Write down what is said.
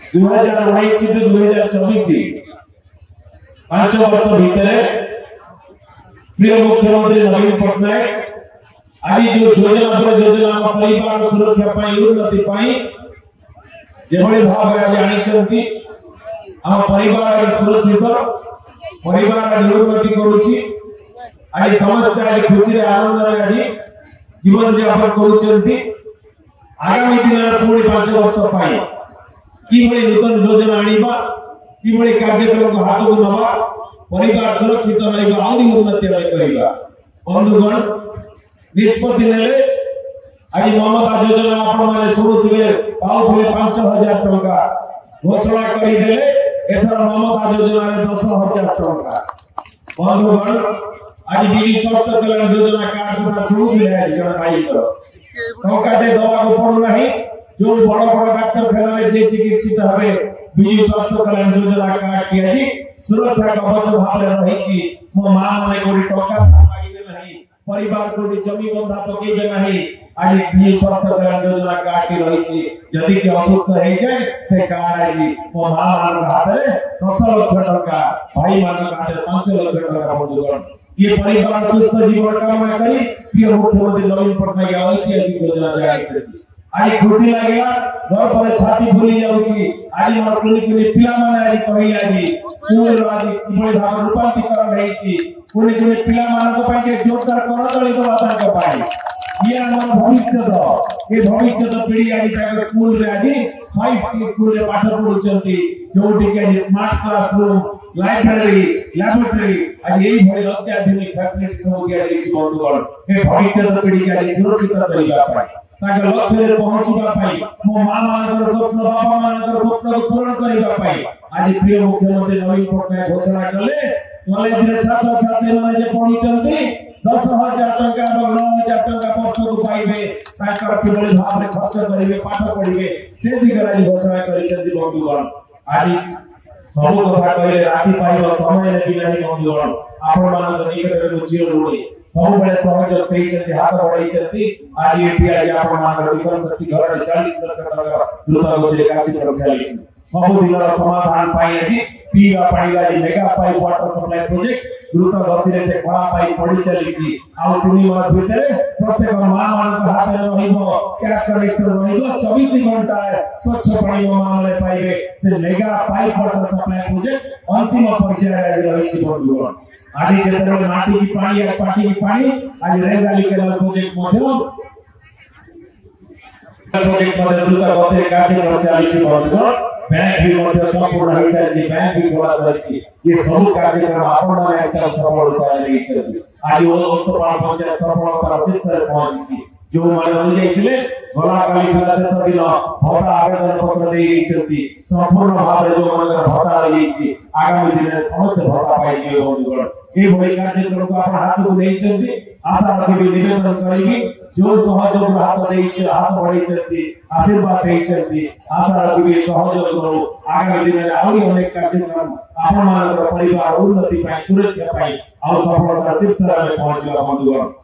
2019 to 2024 5 वर्ष भितर प्रिय मुख्यमंत्री नवीन पटनायक आज जो योजना पर योजना परिवार सुरक्षा उन्नति भाव आज आनी आम परिवार सुरक्षित परिवार आज उन्नति करुच्ची आज समस्त आज खुशी आनंद आज जीवन यापन करुच्चंती आगामी दिन पुणी 5 वर्ष कि नूतन योजना आनिबा कि कार्यक्रम को हाथ को नवा परिवार सुरक्षित रहिबा आउरी उन्नति करिबा बंधुगण निष्पत्ति नेले आज ममता योजना आपण माने सुनुथिबे पाउथिबे 5000 टंका घोषणा करि देले एथर ममता योजना रे 10000 टंका बंधुगण आज बिजु स्वास्थ्य कल्याण योजना कार्ड कथा सुनुथिले आज जण भाई टंकाटे दवा को पड़ू नाही जो बड़ बड़ डाक्तरखाना में जे चिकित्सित हबे बिजु स्वास्थ्य कल्याण योजना कार्ड की आज सुरक्षा कवच भाव रही मो मां माने कोडी टंका मागिबे नाही परिवार कोडी जमी बंधा पकेबे नाही आज बिजु स्वास्थ्य कल्याण योजना कार्ड की रही जदि के असुस्थ हे जाय से कार्ड आज मो मां मान हाथ रे 10 लाख टंका भाई मान हाथ रे 5 लाख टंका बंधुगण ये परिवार सुस्थ जीवन कामना करी प्रिय मुख्यमंत्री नवीन पटनायक ऐतिहासिक योजना जारी करती आज खुशी लागेला घर पर छाती फुली जाउची आज मोर कुनी पिला माने आज कहिला जी स्कूल रो आज किबळे भाव रूपांतरण हेची कुनी पिला मानको पय के जोरदार करतळी दो बातन के पाई ये हमर भविष्य पीढ़ी आज तक स्कूल रे आज 5T स्कूल रे पाठ पढुचंती जोटी के स्मार्ट क्लासरूम लाइब्रेरी लैबोरेटरी आज यही भली अत्याधुनिक फैसिलिटी सब दिया जाई बंधुगण ए भविष्य पीढ़ी के आज सुरक्षित करिबा पाई ताके लक्ष्य रे पहुंचीबा पाई मो मां मानकर स्वप्न बाबा मानकर स्वप्न को पूर्ण करिबा पाई आज प्रिय मुख्यमंत्री नवीन पटनायक घोषणा कले कॉलेज रे छात्र छात्री माने जे पढुचंती 10,000 टंका और 9,000 टंका वर्ष को पाइबे ताकर किबळे भाव रे खर्च करिवे पाठ पढिबे से दिगरा घोषणा करिसंती बंधुगण आज सब कथा कहले राति पाइब समय ने बिना बंधुगण आपण मानक निकट रे चिर ऋणी सब बड़े सहयोग पेइचंती हाथ बढ़ाइचंती आज एठी आज आपण मानक मिशन शक्ति घर 40 लाख टंका द्रुत गति कार्यक्रम चली सब दिन समाधान पाई आज पीवा पानी गाड़ी mega pipe water supply project द्रुत गति रे से खड़ा पाइप पड़ी चली आ 3 मास भीतर प्रत्येक मां मानक हाथ रे रहिबो टैप कनेक्शन रहिबो 24 घंटा स्वच्छ पानी मां माने पाइबे से mega pipe water supply project अंतिम पर्याय रे रहिछि बंधुगण आज जेतरे माटी की पानी या पाटी की पानी आज रेंगाली केनाल प्रोजेक्ट मध्य द्रुत गति कार्यक्रम चली बंधुगण बैंक भी मध्य संपूर्ण हिसाब से बैंक भी खोला जाई ये सब कार्यक्रम आपण माने एकटा सफल उपाय नहीं चली आज ओस्तपाल पंचायत सफलतार शीर्ष रे पहुंची जो माने हो जाइतिले गला काली क्लास से दिन भत्ता आवेदन पत्र देई चलती संपूर्ण भाव रे जो मनकर भत्ता रही छी आगामी दिन में समस्त भत्ता पाई छी बंधुगण ए बड़ी कार्यक्रम को आपण हाथ को नहीं चलती आशा रखी भी निवेदन करेगी जो सहयोग हाथ देई छी हाथ बढ़ाई चलती आशीर्वाद देई चलती आशा रखी भी सहयोग करू आगामी दिन में आउरी अनेक कार्यक्रम आपण मानकर परिवार उन्नति पाई सुरक्षा पाई और सफलता शीर्ष रे पहुंचला बंधुगण।